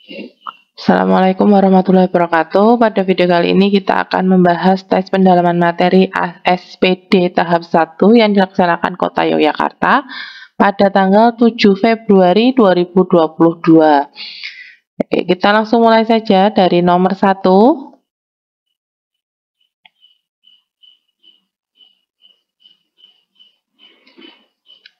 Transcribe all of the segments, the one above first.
Assalamualaikum warahmatullahi wabarakatuh. Pada video kali ini kita akan membahas tes pendalaman materi SPD tahap 1 yang dilaksanakan Kota Yogyakarta pada tanggal 7 Februari 2022. Oke, kita langsung mulai saja dari nomor 1.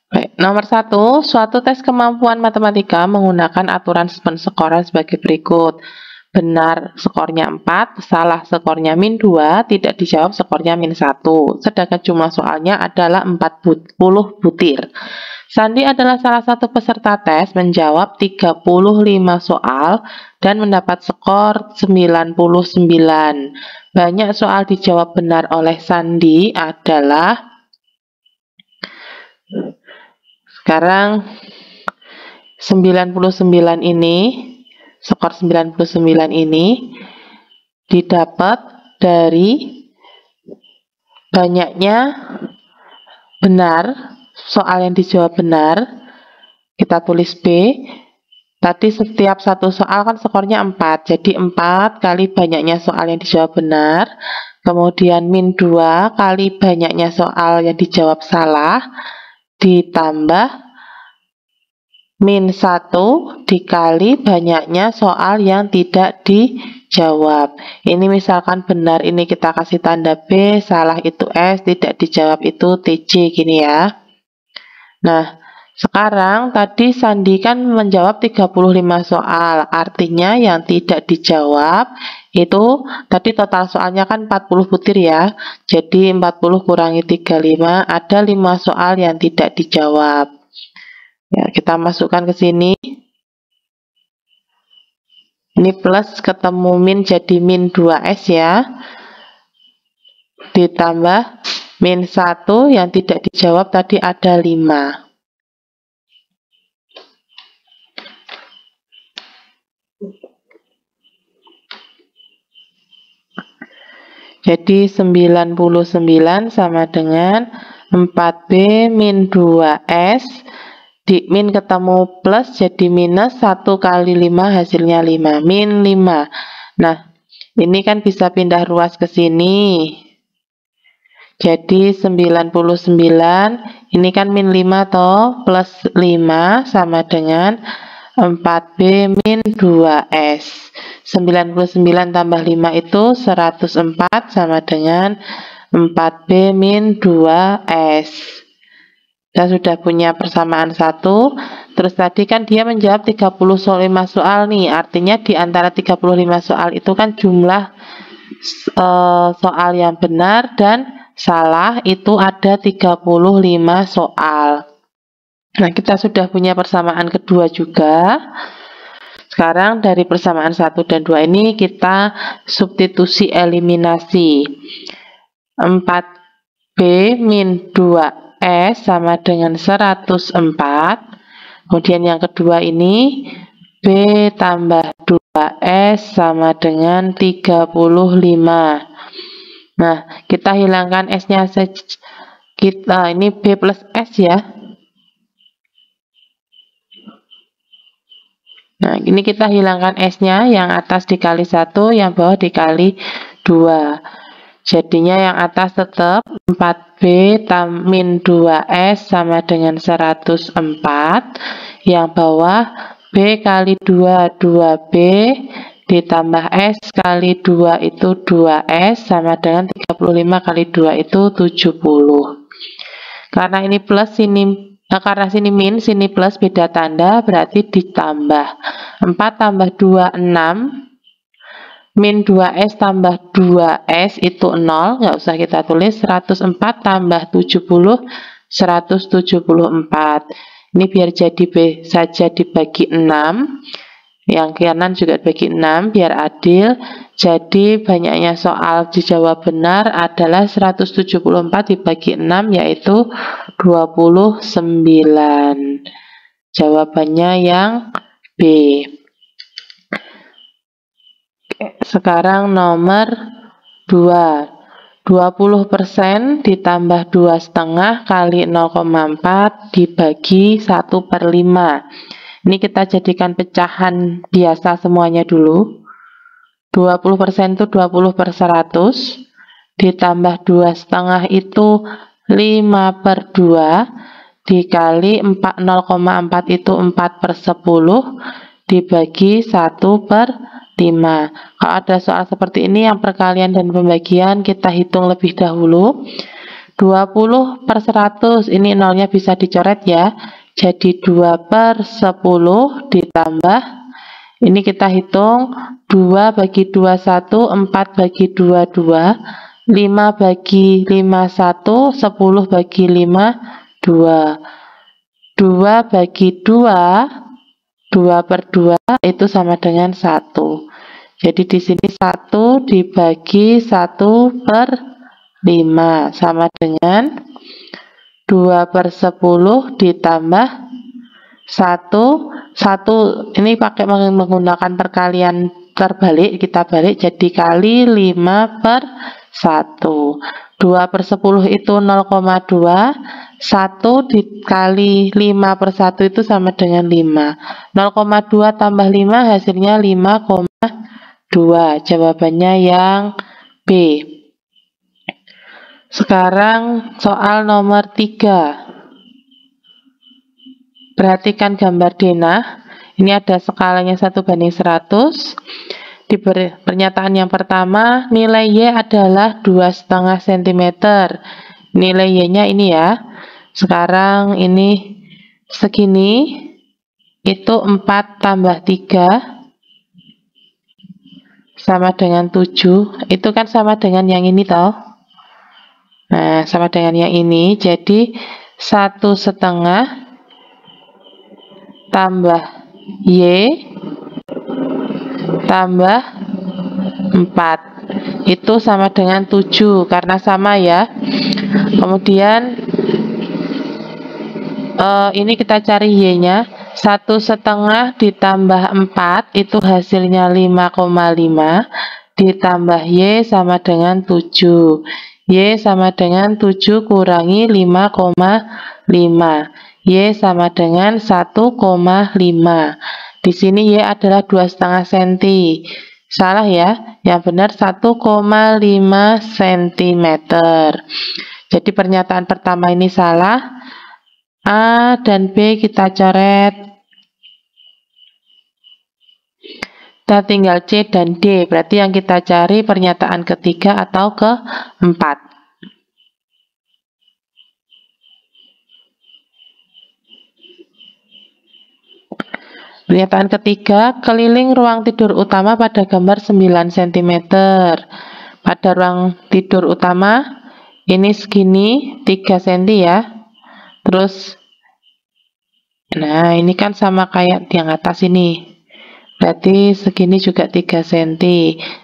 Baik, nomor 1, suatu tes kemampuan matematika menggunakan aturan penskoran sebagai berikut. Benar skornya 4, salah skornya -2, tidak dijawab skornya -1. Sedangkan jumlah soalnya adalah 40 butir. Sandi adalah salah satu peserta tes menjawab 35 soal dan mendapat skor 99. Banyak soal dijawab benar oleh Sandi adalah sekarang 99 ini, skor 99 ini didapat dari banyaknya benar, soal yang dijawab benar, kita tulis B. Tadi setiap satu soal kan skornya 4, jadi 4 kali banyaknya soal yang dijawab benar, kemudian -2 kali banyaknya soal yang dijawab salah, ditambah -1 dikali banyaknya soal yang tidak dijawab. Ini misalkan benar ini kita kasih tanda B, salah itu S, tidak dijawab itu TJ gini ya. Nah, sekarang tadi Sandi kan menjawab 35 soal, artinya yang tidak dijawab itu tadi total soalnya kan 40 butir ya. Jadi 40 kurangi 35, ada 5 soal yang tidak dijawab. Ya, kita masukkan ke sini. Ini plus ketemu min jadi -2S ya. Ditambah -1 yang tidak dijawab tadi ada 5. Jadi 99 sama dengan 4B min 2S, di min ketemu plus jadi minus, 1 kali 5 hasilnya 5, min 5. Nah, ini kan bisa pindah ruas ke sini. Jadi 99, ini kan min 5 toh, plus 5 sama dengan 4B min 2S. 99 tambah 5 itu 104 sama dengan 4B min 2S. Kita sudah punya persamaan 1. Terus tadi kan dia menjawab 35 soal nih. Artinya di antara 35 soal itu kan jumlah soal yang benar dan salah itu ada 35 soal. Nah, kita sudah punya persamaan kedua juga. Sekarang dari persamaan 1 dan 2 ini kita substitusi eliminasi. 4B min 2S sama dengan 104. Kemudian yang kedua ini B tambah 2S sama dengan 35. Nah, kita hilangkan S-nya saja. Ini B plus S ya. Nah, ini kita hilangkan S-nya, yang atas dikali 1, yang bawah dikali 2. Jadinya yang atas tetap 4B min 2S sama dengan 104. Yang bawah B kali 2, 2B, ditambah S kali 2 itu 2S, sama dengan 35 kali 2 itu 70. Karena ini plus, karena sini min, sini plus, beda tanda, berarti ditambah. 4 tambah 2, 6. Min 2S tambah 2S itu 0, nggak usah kita tulis. 104 tambah 70, 174. Ini biar jadi B saja dibagi 6. Yang kanan juga dibagi 6, biar adil. Jadi banyaknya soal dijawab benar adalah 174 dibagi 6, yaitu 29. Jawabannya yang B. Sekarang nomor 2. 20% ditambah 2,5 kali 0,4 dibagi 1/5. Ini kita jadikan pecahan biasa semuanya dulu. 20% itu 20/100, ditambah 2,5 itu 5/2, dikali 0,4 itu 4/10, dibagi 1/5. Kalau ada soal seperti ini yang perkalian dan pembagian kita hitung lebih dahulu. 20/100, ini nolnya bisa dicoret ya, jadi 2/10 ditambah, ini kita hitung 2 bagi 2 1, 4 bagi 2 2, 5 bagi 5 1, 10 bagi 5 2, 2 bagi 2, 2/2 itu sama dengan 1. Jadi di sini 1 dibagi 1/5 sama dengan 2/10 ditambah 1 ini pakai menggunakan perkalian terbalik, kita balik jadi kali 5/1. 2/10 itu 0,2, 1 dikali 5/1 itu sama dengan 5. 0,2 tambah 5 hasilnya 5,2. Jawabannya yang B. Sekarang soal nomor 3. Perhatikan gambar denah. Ini ada skalanya 1/100. Di pernyataan yang pertama, nilai Y adalah 2,5 cm. Nilai Y-nya ini ya. Sekarang ini segini, itu 4 tambah 3 sama dengan 7. Itu kan sama dengan yang ini toh. Nah, sama dengan yang ini. Jadi 1,5 tambah Y tambah 4 itu sama dengan 7 karena sama ya. Kemudian ini kita cari Y nya, 1,5 ditambah 4 itu hasilnya 5,5 ditambah Y sama dengan 7. Y sama dengan 7 kurangi 5,5. Y sama dengan 1,5. Di sini Y adalah 2,5 cm. Salah ya, yang benar 1,5 cm. Jadi pernyataan pertama ini salah. A dan B kita coret. Kita tinggal C dan D. Berarti yang kita cari pernyataan ketiga atau keempat. Pernyataan ketiga, keliling ruang tidur utama pada gambar 9 cm. Pada ruang tidur utama, ini segini 3 cm ya. Terus, nah ini kan sama kayak yang atas ini. Berarti segini juga 3 cm.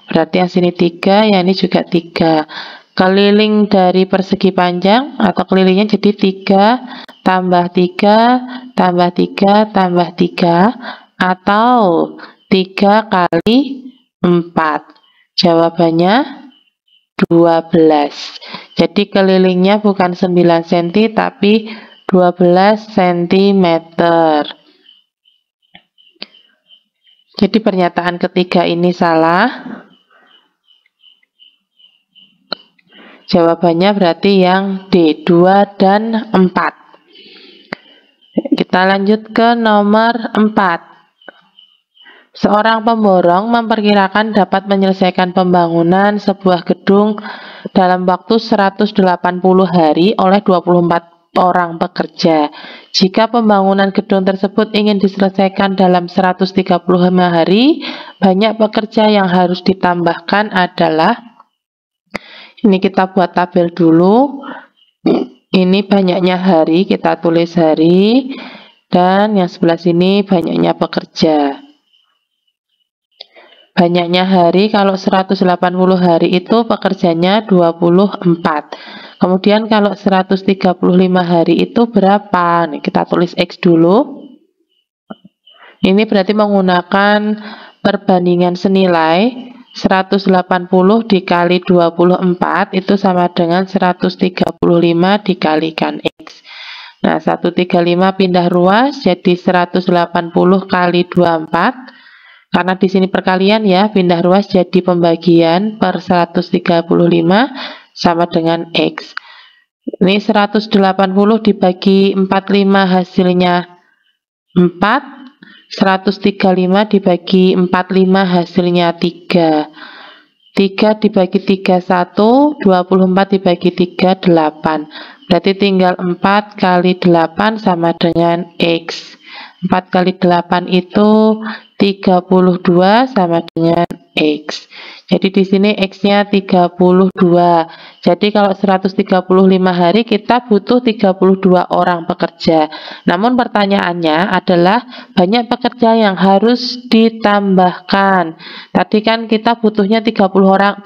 Berarti yang sini 3, yang ini juga 3. Keliling dari persegi panjang atau kelilingnya jadi 3 tambah 3 tambah 3 tambah 3 atau 3 kali 4. Jawabannya 12. Jadi kelilingnya bukan 9 cm tapi 12 cm. Jadi pernyataan ketiga ini salah. Jawabannya berarti yang D, 2 dan 4. Kita lanjut ke nomor 4. Seorang pemborong memperkirakan dapat menyelesaikan pembangunan sebuah gedung dalam waktu 180 hari oleh 24 orang pekerja. Jika pembangunan gedung tersebut ingin diselesaikan dalam 135 hari, banyak pekerja yang harus ditambahkan adalah, ini kita buat tabel dulu. Ini banyaknya hari, kita tulis hari. Dan yang sebelah sini banyaknya pekerja. Banyaknya hari, kalau 180 hari itu pekerjanya 24. Kemudian kalau 135 hari itu berapa? Nih, kita tulis X dulu. Ini berarti menggunakan perbandingan senilai. 180 dikali 24 itu sama dengan 135 dikalikan X. Nah, 135 pindah ruas jadi 180 kali 24. Karena di sini perkalian ya, pindah ruas jadi pembagian per 135 sama dengan X. Ini 180 dibagi 45 hasilnya 4. 135 dibagi 45 hasilnya 3. 3 dibagi 3 1, 24 dibagi 3 8. Berarti tinggal 4 kali 8 sama dengan X. 4 kali 8 itu 32 sama dengan X. Jadi di sini X-nya 32. Jadi kalau 135 hari kita butuh 32 orang pekerja. Namun pertanyaannya adalah banyak pekerja yang harus ditambahkan. Tadi kan kita butuhnya 32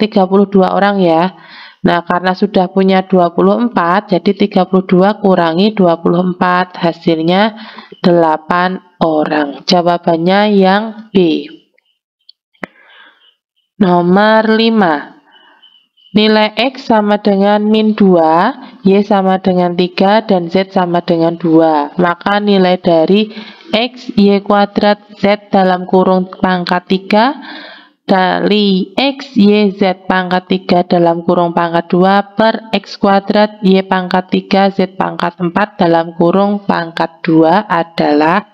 orang ya. Nah, karena sudah punya 24, jadi 32 kurangi 24, hasilnya 8 orang. Jawabannya yang B. Nomor 5. Nilai X sama dengan min 2, Y sama dengan 3, dan Z sama dengan 2. Maka nilai dari X, Y kuadrat, Z dalam kurung pangkat 3 kali X, Y, Z pangkat 3 dalam kurung pangkat 2 per X kuadrat, Y pangkat 3, Z pangkat 4 dalam kurung pangkat 2 adalah.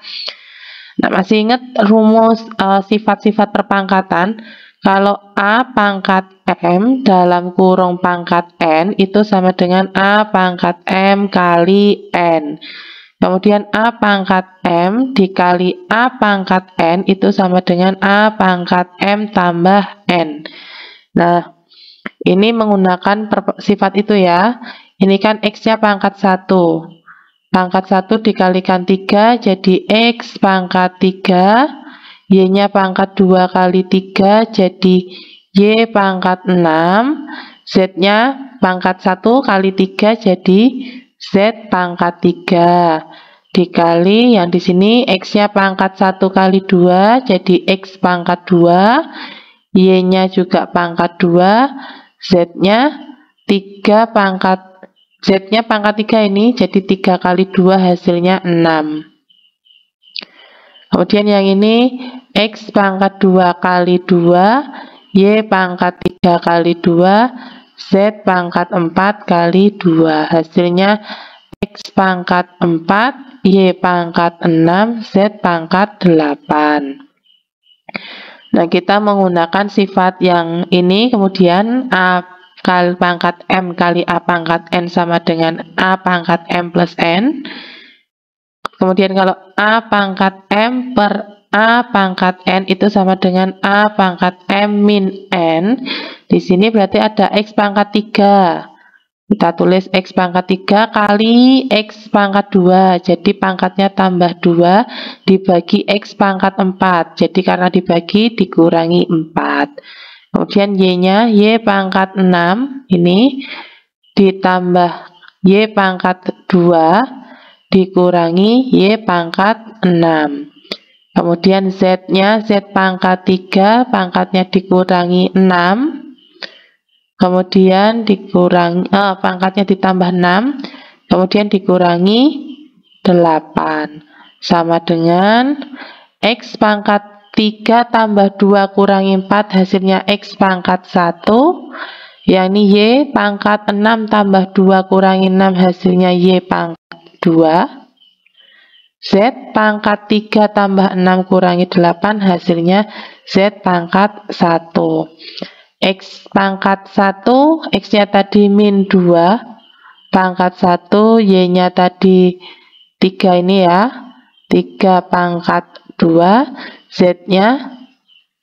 Nah, masih ingat rumus sifat-sifat perpangkatan? Kalau A pangkat M dalam kurung pangkat N itu sama dengan A pangkat M kali N. Kemudian A pangkat M dikali A pangkat N itu sama dengan A pangkat M tambah N. Nah, ini menggunakan sifat itu ya. Ini kan X-nya pangkat 1. Pangkat 1 dikalikan 3 jadi X pangkat 3. Y-nya pangkat 2 kali 3 jadi Y pangkat 6. Z-nya pangkat 1 kali 3 jadi Z pangkat 3. Dikali yang di sini X-nya pangkat 1 kali 2 jadi X pangkat 2. Y-nya juga pangkat 2. Z-nya 3 pangkat Z-nya pangkat 3 ini jadi 3 kali 2 hasilnya 6. Kemudian yang ini X pangkat 2 kali 2, Y pangkat 3 kali 2, Z pangkat 4 kali 2. Hasilnya X pangkat 4, Y pangkat 6, Z pangkat 8. Nah, kita menggunakan sifat yang ini, kemudian A kali pangkat M kali A pangkat N sama dengan A pangkat M plus N. Kemudian kalau A pangkat M per A pangkat N itu sama dengan A pangkat M min N. Di sini berarti ada X pangkat 3. Kita tulis X pangkat 3 kali X pangkat 2. Jadi pangkatnya tambah 2 dibagi X pangkat 4. Jadi karena dibagi dikurangi 4. Kemudian Y-nya Y pangkat 6. Ini ditambah Y pangkat 2 dikurangi Y pangkat 6. Kemudian Z-nya Z pangkat 3, pangkatnya dikurangi 6. Kemudian dikurangi pangkatnya ditambah 6. Kemudian dikurangi 8. Sama dengan X pangkat 3 tambah 2 kurangi 4 hasilnya X pangkat 1. Yang ini Y pangkat 6 tambah 2 kurangi 6 hasilnya Y pangkat 2. Z pangkat 3 tambah 6 kurangi 8 hasilnya Z pangkat 1. X pangkat 1, X-nya tadi min 2, pangkat 1, Y-nya tadi 3 ini ya, 3 pangkat 2, Z-nya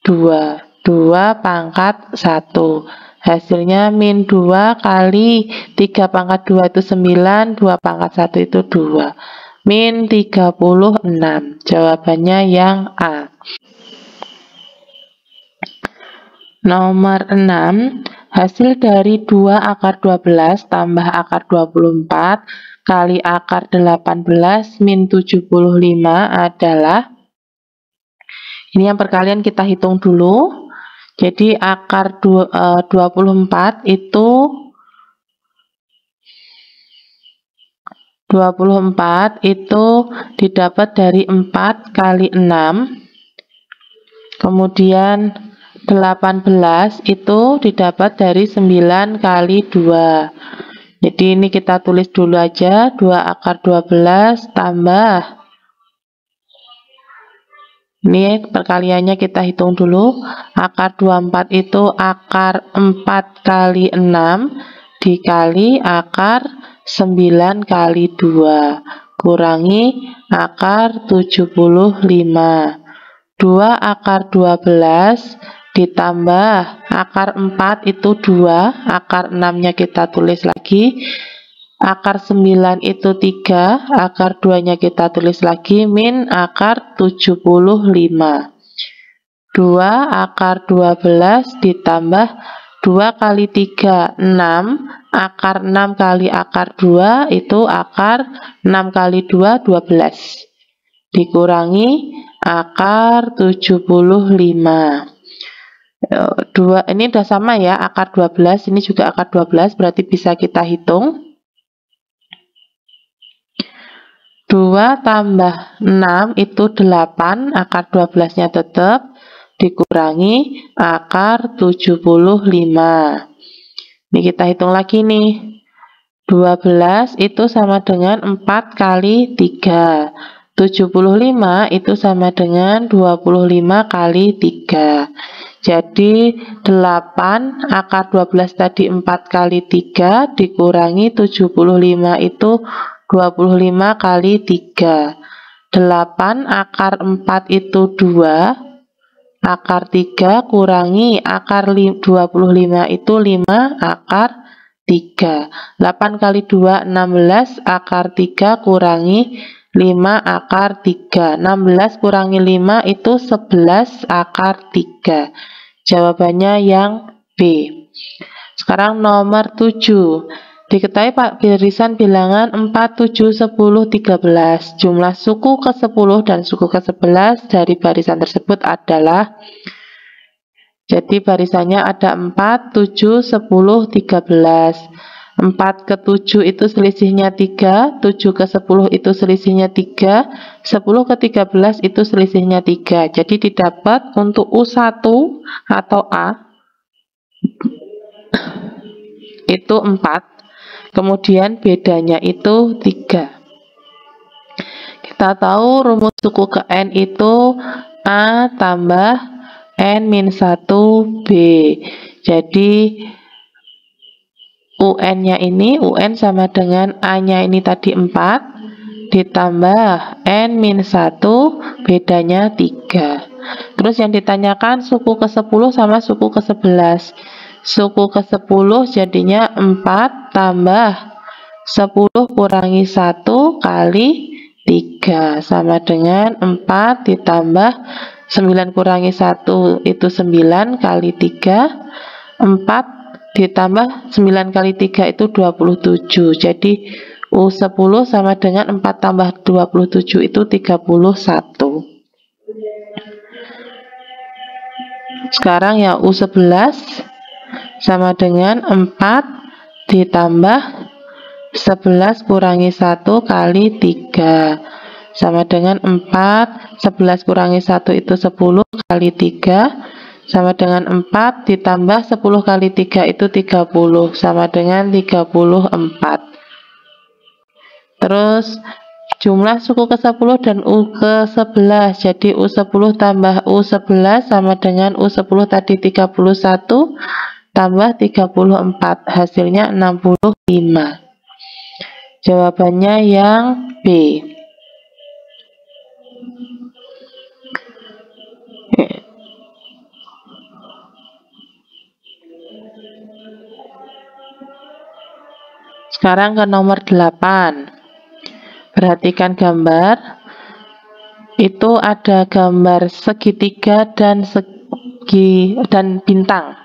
2, 2 pangkat 1. Hasilnya min 2 kali 3 pangkat 2 itu 9, 2 pangkat 1 itu 2. Min 36. Jawabannya yang A. Nomor 6. Hasil dari 2 akar 12 tambah akar 24 kali akar 18 min 75 adalah. Ini yang perkalian kita hitung dulu. Jadi akar 24 itu 24 itu didapat dari 4 kali 6. Kemudian 18 itu didapat dari 9 kali 2. Jadi ini kita tulis dulu aja, 2 akar 12 tambah. Ini perkaliannya kita hitung dulu. Akar 24 itu akar 4 kali 6 dikali akar 9 kali 2 kurangi akar 75. 2 akar 12 ditambah akar 4 itu 2, akar 6-nya kita tulis lagi. Akar 9 itu 3, akar 2-nya kita tulis lagi, min akar 75. 2 akar 12 ditambah 2 kali 3, 6. Akar 6 kali akar 2 itu akar 6 kali 2, 12. Dikurangi akar 75. 2, ini udah sama ya, akar 12, ini juga akar 12, berarti bisa kita hitung. 2 tambah 6 itu 8, akar 12-nya tetap, dikurangi akar 75. Ini kita hitung lagi nih. 12 itu sama dengan 4 kali 3. 75 itu sama dengan 25 kali 3. Jadi 8 akar 12 tadi 4 kali 3 dikurangi 75 itu 25 kali 3. 8 akar 4 itu 2. Akar 3 kurangi akar 25 itu 5 akar 3. 8 kali 2, 16. Akar 3 kurangi 5 akar 3. 16 kurangi 5 itu 11 akar 3. Jawabannya yang B. Sekarang nomor 7. Diketahui barisan bilangan 4, 7, 10, 13. Jumlah suku ke-10 dan suku ke-11 dari barisan tersebut adalah, jadi barisannya ada 4, 7, 10, 13. 4 ke 7 itu selisihnya 3, 7 ke 10 itu selisihnya 3, 10 ke 13 itu selisihnya 3. Jadi didapat untuk U1 atau A itu 4. Kemudian bedanya itu 3. Kita tahu rumus suku ke N itu A tambah N-1 B. Jadi UN-nya ini, UN sama dengan A-nya ini tadi 4, ditambah N-1, bedanya 3. Terus yang ditanyakan suku ke-10 sama suku ke-11. Suku ke-10 jadinya 4 tambah 10 kurangi 1 kali 3 sama dengan 4 ditambah 9 kurangi 1 itu 9 kali 3. 4 ditambah 9 kali 3 itu 27. Jadi U10 sama dengan 4 tambah 27 itu 31. Sekarang ya U11 sama dengan 4 ditambah 11 kurangi 1 kali 3 sama dengan 4. 11 kurangi 1 itu 10 kali 3 sama dengan 4 ditambah 10 kali 3 itu 30 sama dengan 34. Terus jumlah suku ke-10 dan U ke-11. Jadi U10 tambah U11 sama dengan U10 tadi 31 tambah 34. Hasilnya 65. Jawabannya yang B. Sekarang ke nomor 8. Perhatikan gambar. Itu ada gambar segitiga dan bintang.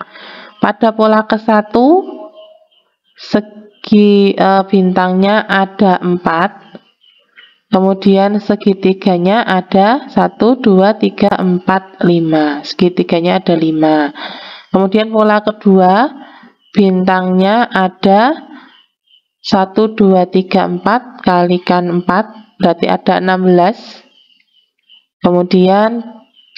Pada pola ke-1 bintangnya ada 4. Kemudian segitiganya ada 1, 2, 3, 4, 5. Segitiganya ada 5. Kemudian pola kedua bintangnya ada 1, 2, 3, 4 kalikan 4 berarti ada 16. Kemudian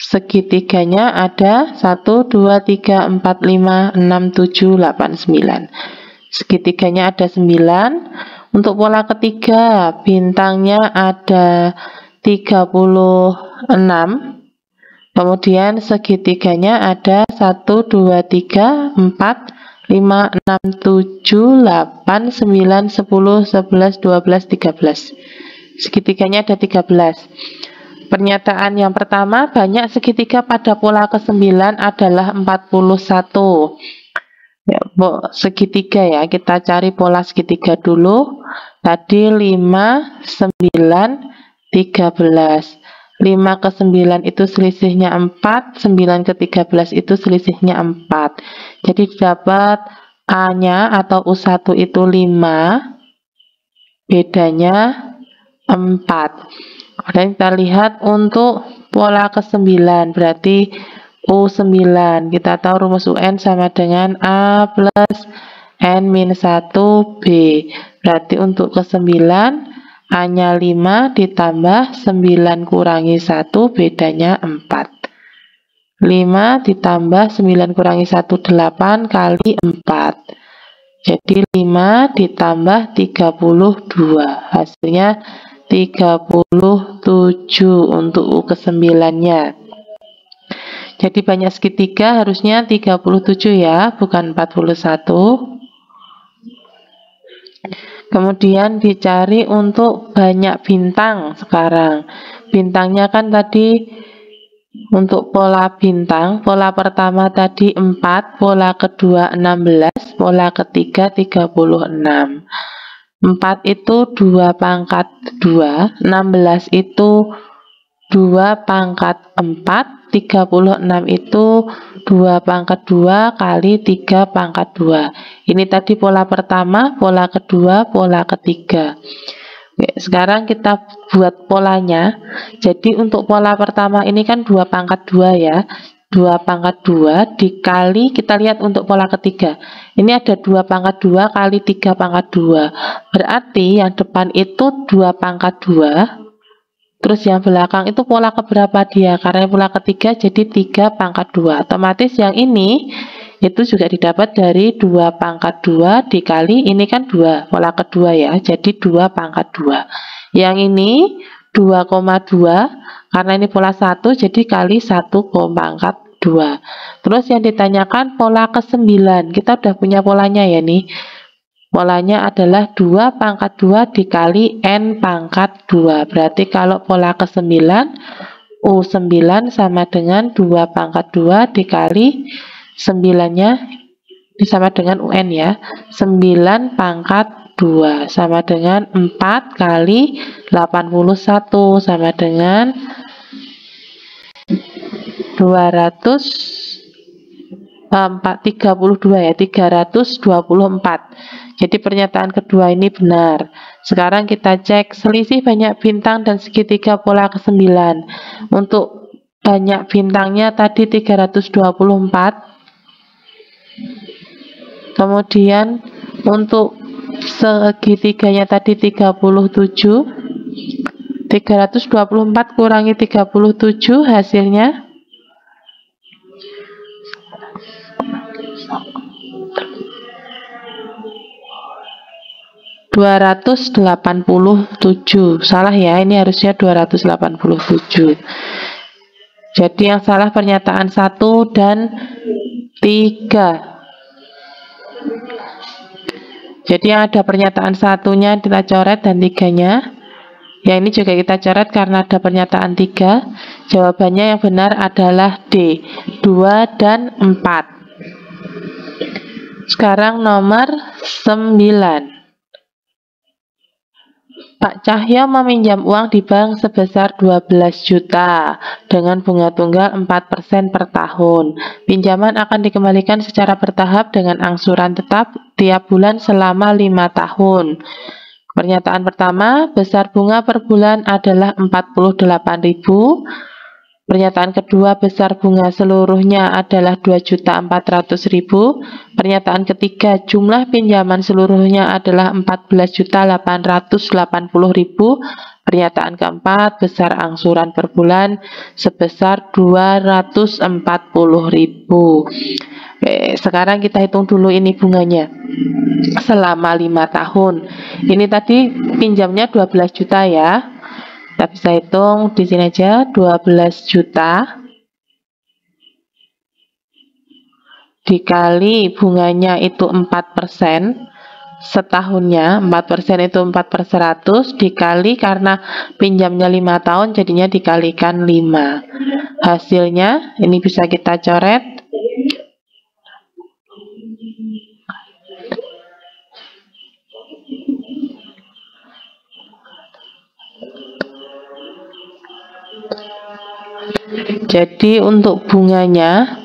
segitiganya ada 1, 2, 3, 4, 5, 6, 7, 8, 9. Segitiganya ada 9. Untuk pola ketiga bintangnya ada 36. Kemudian segitiganya ada 1, 2, 3, 4, 5, 6, 7, 8, 9, 10, 11, 12, 13. Segitiganya ada 13. Pernyataan yang pertama, banyak segitiga pada pola ke-9 adalah 41. Ya, segitiga ya, kita cari pola segitiga dulu. Tadi 5, 9, 13. 5 ke 9 itu selisihnya 4, 9 ke 13 itu selisihnya 4. Jadi dapat A-nya atau U1 itu 5, bedanya 4. Dan kita lihat untuk pola ke-9, berarti U9. Kita tahu rumus UN sama dengan A plus N-1B. Berarti untuk ke-9, A-nya 5 ditambah 9 kurangi 1 bedanya 4. 5 ditambah 9 kurangi 1, 8 kali 4. Jadi 5 ditambah 32. Hasilnya 37 untuk U ke-9-nya. Jadi banyak segitiga harusnya 37 ya, bukan 41. Kemudian dicari untuk banyak bintang sekarang. Bintangnya kan tadi untuk pola bintang, pola pertama tadi 4, pola kedua 16, pola ketiga 36. 4 itu 2 pangkat 2, 16 itu 2 pangkat 4, 36 itu 2 pangkat 2 kali 3 pangkat 2. Ini tadi pola pertama, pola kedua, pola ketiga. Oke, sekarang kita buat polanya. Jadi untuk pola pertama ini kan 2 pangkat 2 ya. 2 pangkat 2 dikali, kita lihat untuk pola ketiga. Ini ada 2 pangkat 2 kali 3 pangkat 2. Berarti yang depan itu 2 pangkat 2. Terus yang belakang itu pola keberapa dia? Karena pola ketiga jadi 3 pangkat 2. Otomatis yang ini itu juga didapat dari 2 pangkat 2 dikali ini kan 2, pola kedua ya. Jadi 2 pangkat 2. Yang ini 2,2 karena ini pola 1 jadi kali 1 pangkat 2. Terus yang ditanyakan pola ke-9. Kita udah punya polanya ya nih. Polanya adalah 2 pangkat 2 dikali N pangkat 2. Berarti kalau pola ke-9, U9 sama dengan 2 pangkat 2 dikali 9-nya sama dengan UN ya. 9 pangkat 2 sama dengan 4 kali 81 sama dengan 32 ya, 324. Jadi pernyataan kedua ini benar. Sekarang kita cek selisih banyak bintang dan segitiga pola ke-9. Untuk banyak bintangnya tadi 324. Kemudian untuk segitiganya tadi 37. 324 kurangi 37 hasilnya 287. Salah ya, ini harusnya 287. Jadi yang salah pernyataan 1 dan 3. Jadi yang ada pernyataan satunya kita coret dan 3-nya. Yang ini juga kita coret karena ada pernyataan 3. Jawabannya yang benar adalah D, 2 dan 4. Sekarang nomor 9. Pak Cahyo meminjam uang di bank sebesar 12 juta dengan bunga tunggal 4% per tahun. Pinjaman akan dikembalikan secara bertahap dengan angsuran tetap tiap bulan selama 5 tahun. Pernyataan pertama, besar bunga per bulan adalah 48.000. Pernyataan kedua, besar bunga seluruhnya adalah 2.400.000. Pernyataan ketiga, jumlah pinjaman seluruhnya adalah 14.880.000. Pernyataan keempat, besar angsuran per bulan sebesar 240.000. Oke, sekarang kita hitung dulu ini bunganya selama 5 tahun. Ini tadi pinjamnya 12 juta ya. Kita bisa hitung di sini aja, 12 juta dikali bunganya itu 4%, setahunnya 4% itu 4/100, dikali karena pinjamnya 5 tahun jadinya dikalikan 5. Hasilnya ini bisa kita coret. Jadi untuk bunganya,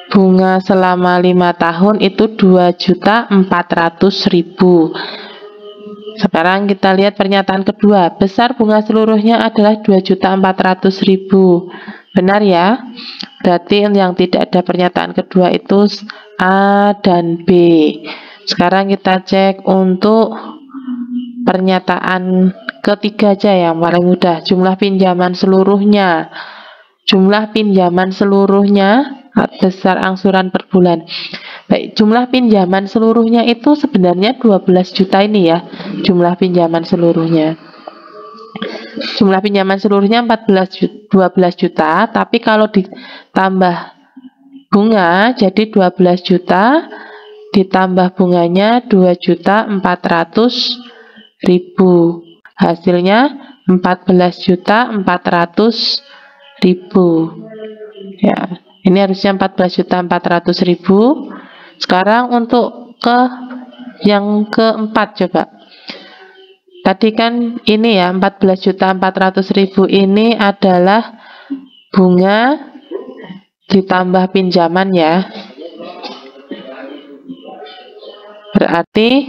bunga selama 5 tahun itu 2.400.000. Sekarang kita lihat pernyataan kedua, besar bunga seluruhnya adalah 2.400.000. Benar ya? Berarti yang tidak ada pernyataan kedua itu A dan B. Sekarang kita cek untuk pernyataan ketiga aja yang paling mudah, jumlah pinjaman seluruhnya. Jumlah pinjaman seluruhnya besar angsuran per bulan. Baik, jumlah pinjaman seluruhnya itu sebenarnya 12 juta ini ya. Jumlah pinjaman seluruhnya. Jumlah pinjaman seluruhnya 12 juta, tapi kalau ditambah bunga jadi 12 juta ditambah bunganya 2.400.000. Hasilnya 14.400.000. Ya, ini harusnya 14.400.000. Sekarang untuk yang keempat coba. Tadi kan ini ya 14.400.000 ini adalah bunga ditambah pinjaman ya. Berarti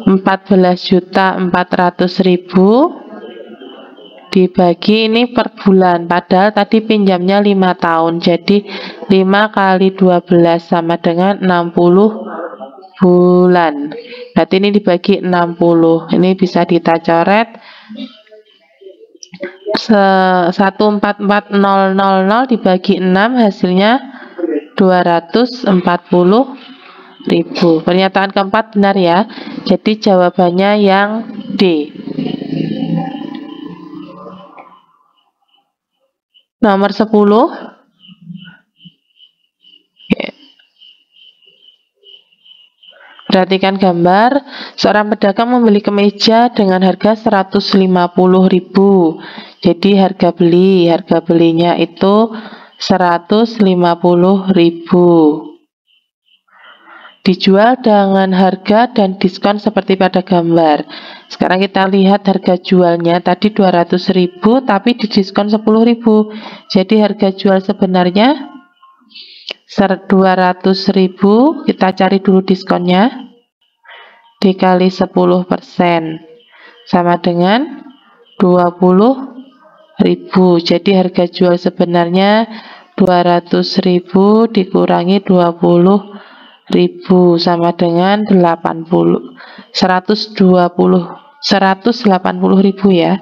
14.400.000 dibagi ini per bulan, padahal tadi pinjamnya 5 tahun, jadi 5 kali 12 sama dengan 60 bulan. Berarti ini dibagi 60, ini bisa kita coret 144.000 dibagi 6 hasilnya 240.000. Pernyataan keempat benar ya, jadi jawabannya yang D. Nomor 10. Perhatikan gambar, seorang pedagang membeli kemeja dengan harga 150.000. Jadi harga belinya itu 150.000. Dijual dengan harga dan diskon seperti pada gambar. Sekarang kita lihat harga jualnya tadi 200.000 tapi didiskon 10.000. Jadi harga jual sebenarnya 200.000, kita cari dulu diskonnya, dikali 10% sama dengan 20.000. Jadi harga jual sebenarnya 200.000 dikurangi 20.000 sama dengan 180.000 ya.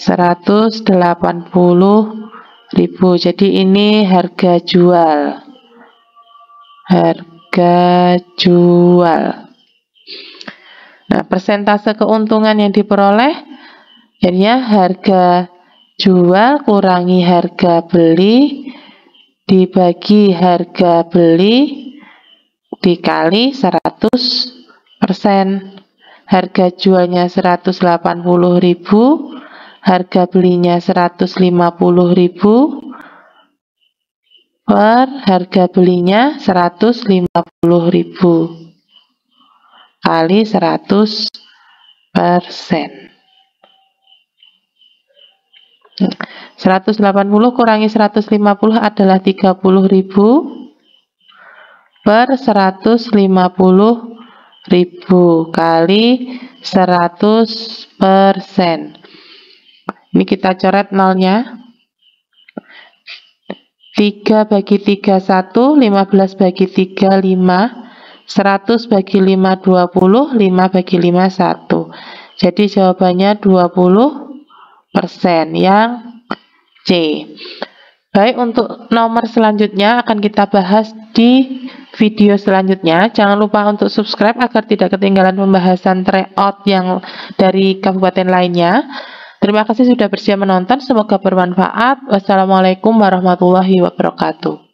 180.000. Jadi ini harga jual. Nah, persentase keuntungan yang diperoleh jadinya harga jual kurangi harga beli dibagi harga beli dikali 100%. Harga jualnya 180.000, harga belinya 150.000 per harga belinya 150.000 kali 100%. 180 kurangi 150 adalah 30.000 per 150.000 kali 100%. Ini kita coret nolnya. 3 bagi 3 1, 15 bagi 3 5, 100 bagi 5 20, 5 bagi 5 1. Jadi jawabannya 20% yang C. Baik, untuk nomor selanjutnya akan kita bahas di video selanjutnya. Jangan lupa untuk subscribe agar tidak ketinggalan pembahasan tryout yang dari kabupaten lainnya. Terima kasih sudah bersedia menonton, semoga bermanfaat. Wassalamualaikum warahmatullahi wabarakatuh.